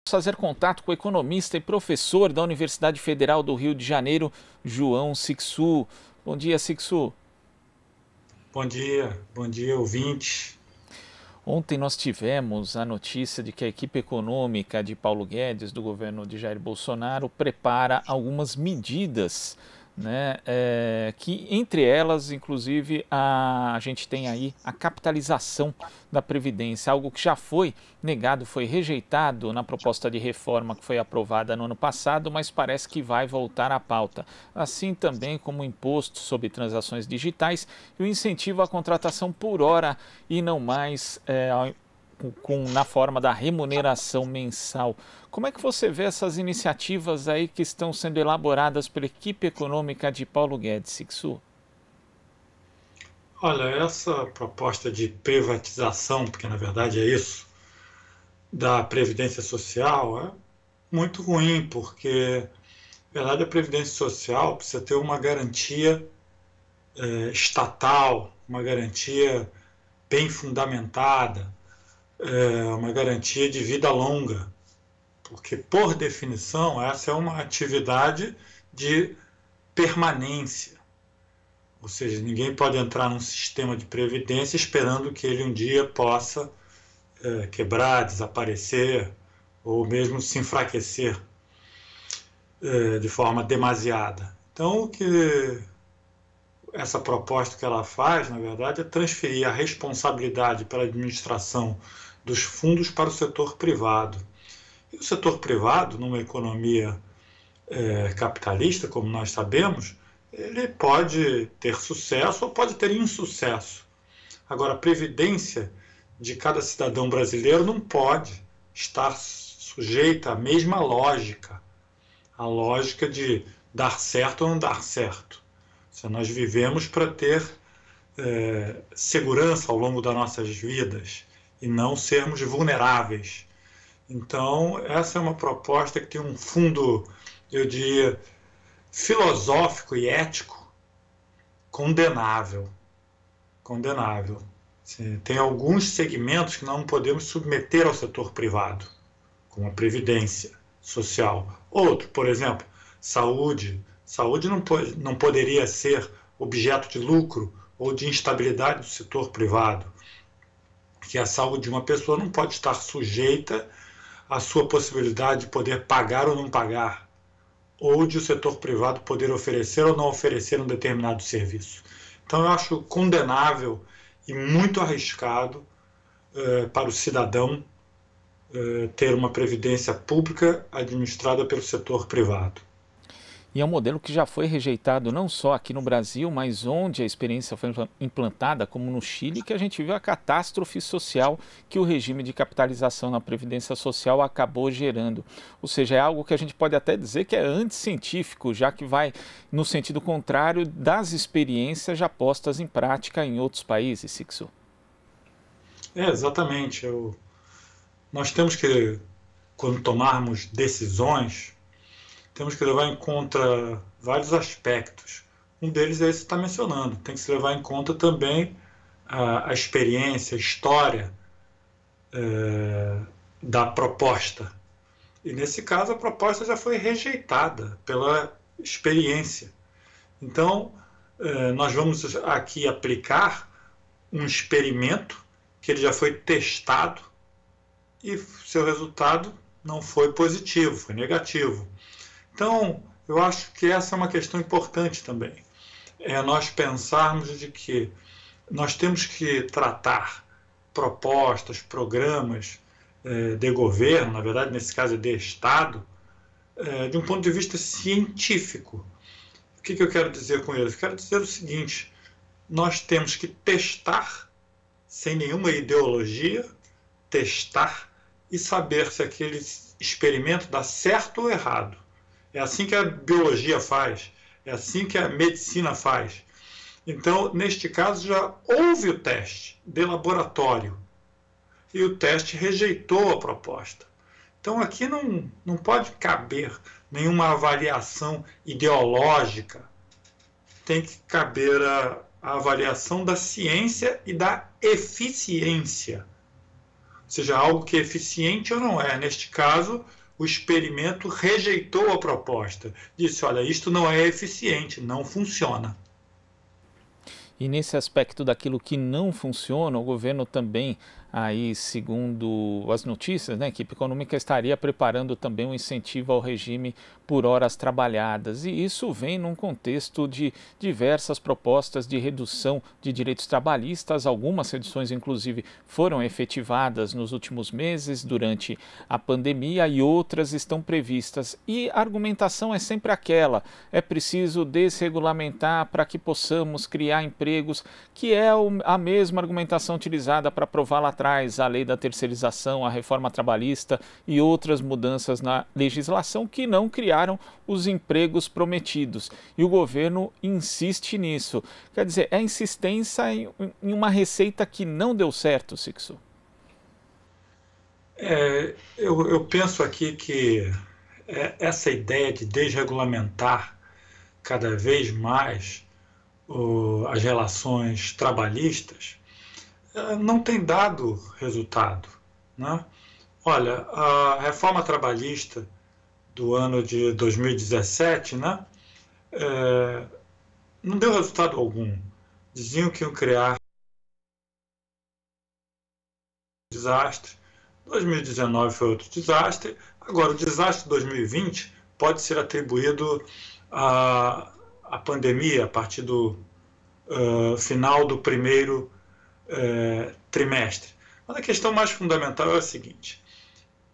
Fazer contato com o economista e professor da Universidade Federal do Rio de Janeiro, João Sixu. Bom dia, Sixu. Bom dia, ouvinte. Ontem nós tivemos a notícia de que a equipe econômica de Paulo Guedes, do governo de Jair Bolsonaro, prepara algumas medidas, né, que entre elas, inclusive, a gente tem aí a capitalização da Previdência, algo que já foi negado, foi rejeitado na proposta de reforma que foi aprovada no ano passado, mas parece que vai voltar à pauta. Assim também como o imposto sobre transações digitais e o incentivo à contratação por hora e não mais na forma da remuneração mensal. Como é que você vê essas iniciativas aí que estão sendo elaboradas pela equipe econômica de Paulo Guedes, Sixu? Olha, essa proposta de privatização, porque na verdade é isso, da Previdência Social é muito ruim, porque na verdade a Previdência Social precisa ter uma garantia estatal, uma garantia bem fundamentada, uma garantia de vida longa, porque por definição essa é uma atividade de permanência, ou seja, ninguém pode entrar num sistema de previdência esperando que ele um dia possa quebrar, desaparecer ou mesmo se enfraquecer de forma demasiada. Então o que essa proposta que ela faz, na verdade, é transferir a responsabilidade pela administração dos fundos para o setor privado. E o setor privado, numa economia capitalista, como nós sabemos, ele pode ter sucesso ou pode ter insucesso. Agora, a previdência de cada cidadão brasileiro não pode estar sujeita à mesma lógica, a lógica de dar certo ou não dar certo. Nós vivemos para ter segurança ao longo das nossas vidas e não sermos vulneráveis. Então, essa é uma proposta que tem um fundo, eu diria, filosófico e ético condenável. Condenável. Tem alguns segmentos que não podemos submeter ao setor privado, como a previdência social. Outro, por exemplo, saúde. Saúde não poderia ser objeto de lucro ou de instabilidade do setor privado, porque a saúde de uma pessoa não pode estar sujeita à sua possibilidade de poder pagar ou não pagar, ou de o setor privado poder oferecer ou não oferecer um determinado serviço. Então eu acho condenável e muito arriscado para o cidadão ter uma previdência pública administrada pelo setor privado. E é um modelo que já foi rejeitado não só aqui no Brasil, mas onde a experiência foi implantada, como no Chile, que a gente viu a catástrofe social que o regime de capitalização na Previdência Social acabou gerando. Ou seja, é algo que a gente pode até dizer que é anticientífico, já que vai no sentido contrário das experiências já postas em prática em outros países, Sixu. Exatamente. Nós temos que, quando tomarmos decisões, temos que levar em conta vários aspectos. Um deles é esse que você está mencionando. Tem que se levar em conta também a experiência, a história da proposta. E nesse caso a proposta já foi rejeitada pela experiência. Então, nós vamos aqui aplicar um experimento que ele já foi testado e seu resultado não foi positivo, foi negativo. Então, eu acho que essa é uma questão importante também. É nós pensarmos de que nós temos que tratar propostas, programas de governo, na verdade, nesse caso de Estado, de um ponto de vista científico. O que eu quero dizer com isso? Eu quero dizer o seguinte: nós temos que testar, sem nenhuma ideologia, testar e saber se aquele experimento dá certo ou errado. É assim que a biologia faz, é assim que a medicina faz. Então, neste caso, já houve o teste de laboratório e o teste rejeitou a proposta. Então, aqui não pode caber nenhuma avaliação ideológica, tem que caber a avaliação da ciência e da eficiência. Ou seja, algo que é eficiente ou não é. Neste caso, o experimento rejeitou a proposta. Disse, olha, isto não é eficiente, não funciona. E nesse aspecto daquilo que não funciona, o governo também, aí, segundo as notícias, né, a equipe econômica estaria preparando também um incentivo ao regime por horas trabalhadas. E isso vem num contexto de diversas propostas de redução de direitos trabalhistas. Algumas reduções, inclusive, foram efetivadas nos últimos meses, durante a pandemia, e outras estão previstas. E a argumentação é sempre aquela: é preciso desregulamentar para que possamos criar empregos, que é a mesma argumentação utilizada para aprovar lá atrás a lei da terceirização, a reforma trabalhista e outras mudanças na legislação que não criaram os empregos prometidos. E o governo insiste nisso. Quer dizer, é insistência em uma receita que não deu certo, Sixto. Eu penso aqui que essa ideia de desregulamentar cada vez mais as relações trabalhistas não tem dado resultado, né? Olha, a reforma trabalhista do ano de 2017, né, não deu resultado algum. Diziam que iam criar um desastre. 2019 foi outro desastre. Agora, o desastre de 2020 pode ser atribuído à pandemia a partir do final do primeiro trimestre. Mas a questão mais fundamental é a seguinte: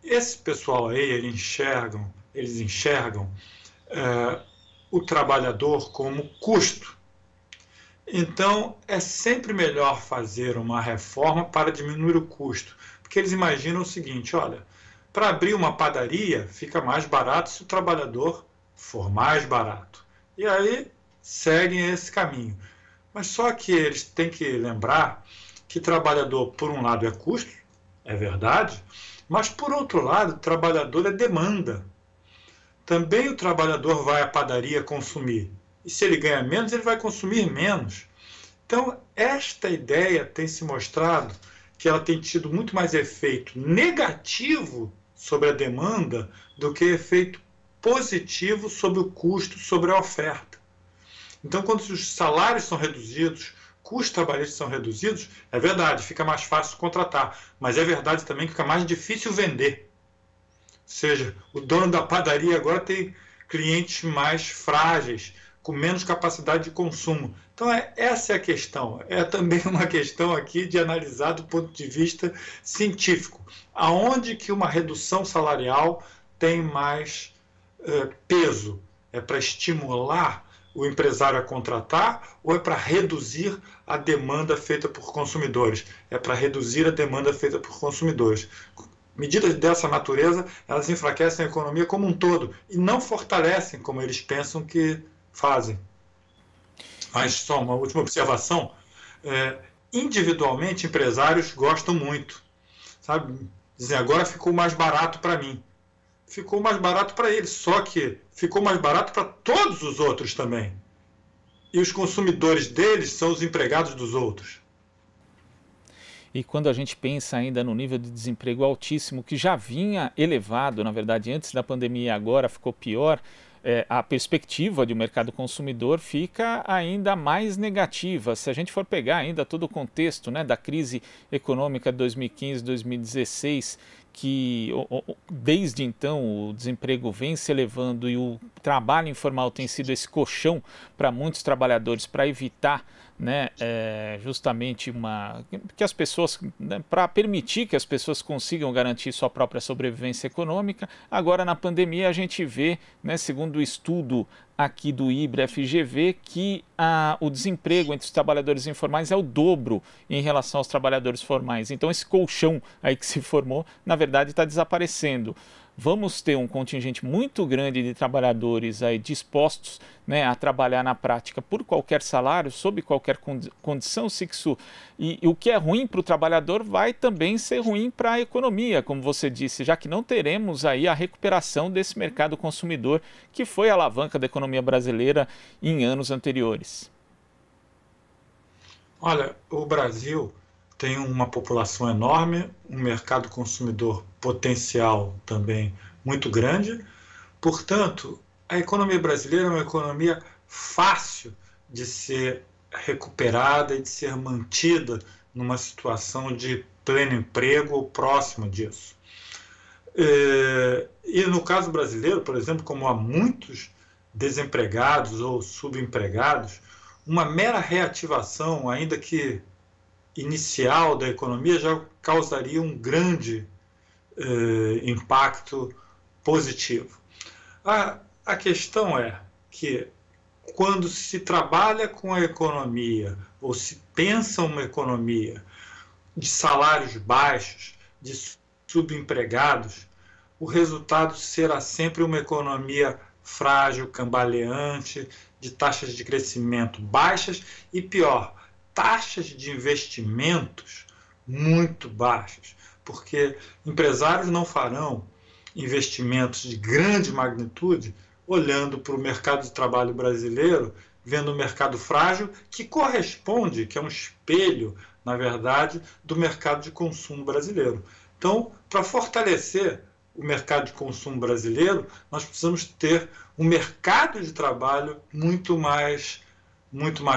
esse pessoal aí, eles enxergam o trabalhador como custo. Então, é sempre melhor fazer uma reforma para diminuir o custo, porque eles imaginam o seguinte: olha, para abrir uma padaria fica mais barato se o trabalhador for mais barato. E aí seguem esse caminho. Mas só que eles têm que lembrar que trabalhador, por um lado, é custo, é verdade, mas, por outro lado, trabalhador é demanda. Também o trabalhador vai à padaria consumir. E se ele ganha menos, ele vai consumir menos. Então, esta ideia tem se mostrado que ela tem tido muito mais efeito negativo sobre a demanda do que efeito positivo sobre o custo, sobre a oferta. Então, quando os salários são reduzidos, custos trabalhistas são reduzidos, é verdade, fica mais fácil contratar, mas é verdade também que fica mais difícil vender. Ou seja, o dono da padaria agora tem clientes mais frágeis, com menos capacidade de consumo. Então, essa é a questão. É também uma questão aqui de analisar do ponto de vista científico. Aonde que uma redução salarial tem mais peso? É para estimular o empresário a contratar ou é para reduzir a demanda feita por consumidores? É para reduzir a demanda feita por consumidores. Medidas dessa natureza, elas enfraquecem a economia como um todo e não fortalecem como eles pensam que fazem. Mas só uma última observação: individualmente, empresários gostam muito, sabe? Dizem, agora ficou mais barato para mim. Ficou mais barato para eles, só que ficou mais barato para todos os outros também. E os consumidores deles são os empregados dos outros. E quando a gente pensa ainda no nível de desemprego altíssimo, que já vinha elevado, na verdade, antes da pandemia, agora ficou pior, a perspectiva de um mercado consumidor fica ainda mais negativa. Se a gente for pegar ainda todo o contexto, né, da crise econômica de 2015, 2016, que desde então o desemprego vem se elevando e o trabalho informal tem sido esse colchão para muitos trabalhadores, para evitar, né, justamente que as pessoas, né, para permitir que as pessoas consigam garantir sua própria sobrevivência econômica. Agora, na pandemia, a gente vê, né, segundo o estudo aqui do IBRE-FGV, que o desemprego entre os trabalhadores informais é o dobro em relação aos trabalhadores formais. Então, esse colchão aí que se formou, na verdade, está desaparecendo. Vamos ter um contingente muito grande de trabalhadores aí dispostos, né, a trabalhar na prática por qualquer salário, sob qualquer condição, Sixto. E o que é ruim para o trabalhador vai também ser ruim para a economia, como você disse, já que não teremos aí a recuperação desse mercado consumidor que foi a alavanca da economia brasileira em anos anteriores. Olha, o Brasil tem uma população enorme, um mercado consumidor potencial também muito grande. Portanto, a economia brasileira é uma economia fácil de ser recuperada e de ser mantida numa situação de pleno emprego ou próximo disso. E no caso brasileiro, por exemplo, como há muitos desempregados ou subempregados, uma mera reativação, ainda que inicial, da economia já causaria um grande impacto positivo. A questão é que quando se trabalha com a economia ou se pensa uma economia de salários baixos, de subempregados, o resultado será sempre uma economia frágil, cambaleante, de taxas de crescimento baixas e, pior, taxas de investimentos muito baixas, porque empresários não farão investimentos de grande magnitude olhando para o mercado de trabalho brasileiro, vendo um mercado frágil que corresponde, que é um espelho, na verdade, do mercado de consumo brasileiro. Então, para fortalecer o mercado de consumo brasileiro, nós precisamos ter um mercado de trabalho muito mais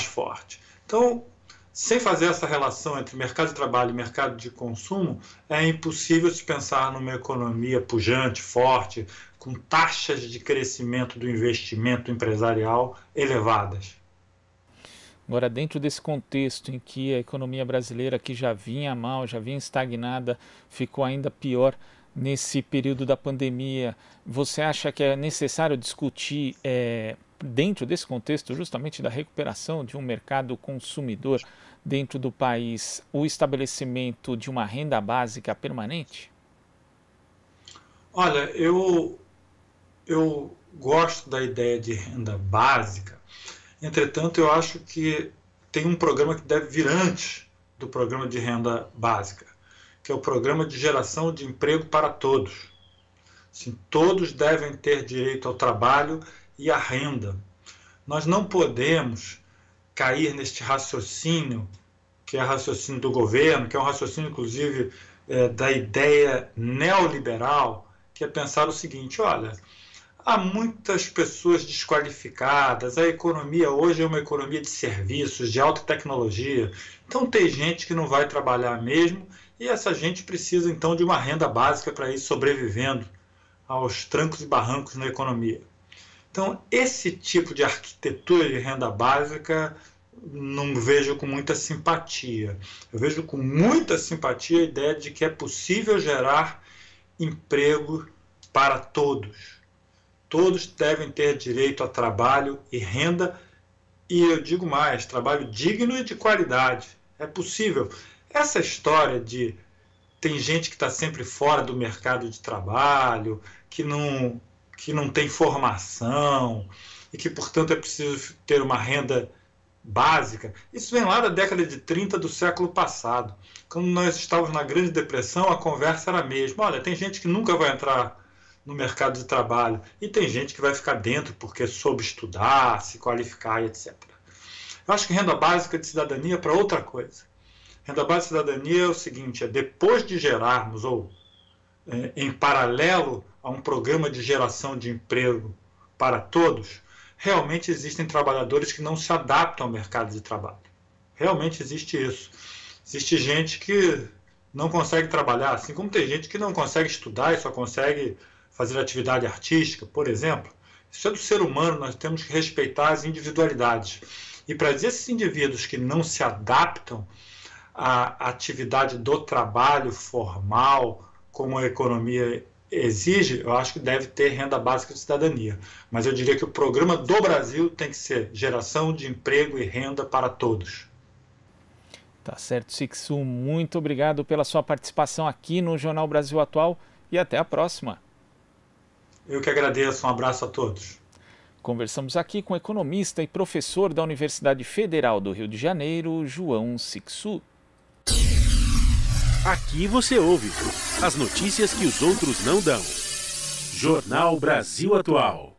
forte. Então, sem fazer essa relação entre mercado de trabalho e mercado de consumo, é impossível se pensar numa economia pujante, forte, com taxas de crescimento do investimento empresarial elevadas. Agora, dentro desse contexto em que a economia brasileira, que já vinha mal, já vinha estagnada, ficou ainda pior nesse período da pandemia, você acha que é necessário discutir, dentro desse contexto justamente da recuperação de um mercado consumidor dentro do país, o estabelecimento de uma renda básica permanente? Olha, eu gosto da ideia de renda básica. Entretanto, eu acho que tem um programa que deve vir antes do programa de renda básica, que é o programa de geração de emprego para todos. Assim, todos devem ter direito ao trabalho e à renda. Nós não podemos cair neste raciocínio, que é raciocínio do governo, que é um raciocínio, inclusive, da ideia neoliberal, que é pensar o seguinte: olha, há muitas pessoas desqualificadas, a economia hoje é uma economia de serviços, de alta tecnologia, então tem gente que não vai trabalhar mesmo, e essa gente precisa então de uma renda básica para ir sobrevivendo aos trancos e barrancos na economia. Então, esse tipo de arquitetura de renda básica não vejo com muita simpatia. Eu vejo com muita simpatia a ideia de que é possível gerar emprego para todos. Todos devem ter direito a trabalho e renda, e eu digo mais, trabalho digno e de qualidade. É possível. Essa história de tem gente que está sempre fora do mercado de trabalho, que não tem formação e que, portanto, é preciso ter uma renda básica, isso vem lá da década de 30 do século passado. Quando nós estávamos na Grande Depressão, a conversa era a mesma. Olha, tem gente que nunca vai entrar no mercado de trabalho e tem gente que vai ficar dentro porque soube estudar, se qualificar, etc. Eu acho que renda básica de cidadania é para outra coisa. Renda básica de cidadania é o seguinte: depois de gerarmos, ou em paralelo a um programa de geração de emprego para todos, realmente existem trabalhadores que não se adaptam ao mercado de trabalho. Realmente existe isso. Existe gente que não consegue trabalhar, assim como tem gente que não consegue estudar e só consegue fazer atividade artística, por exemplo. Isso é do ser humano, nós temos que respeitar as individualidades. E para esses indivíduos que não se adaptam à atividade do trabalho formal, como a economia exige, eu acho que deve ter renda básica de cidadania. Mas eu diria que o programa do Brasil tem que ser geração de emprego e renda para todos. Tá certo, Sixu. Muito obrigado pela sua participação aqui no Jornal Brasil Atual e até a próxima. Eu que agradeço. Um abraço a todos. Conversamos aqui com o economista e professor da Universidade Federal do Rio de Janeiro, João Sixu. Aqui você ouve as notícias que os outros não dão. Jornal Brasil Atual.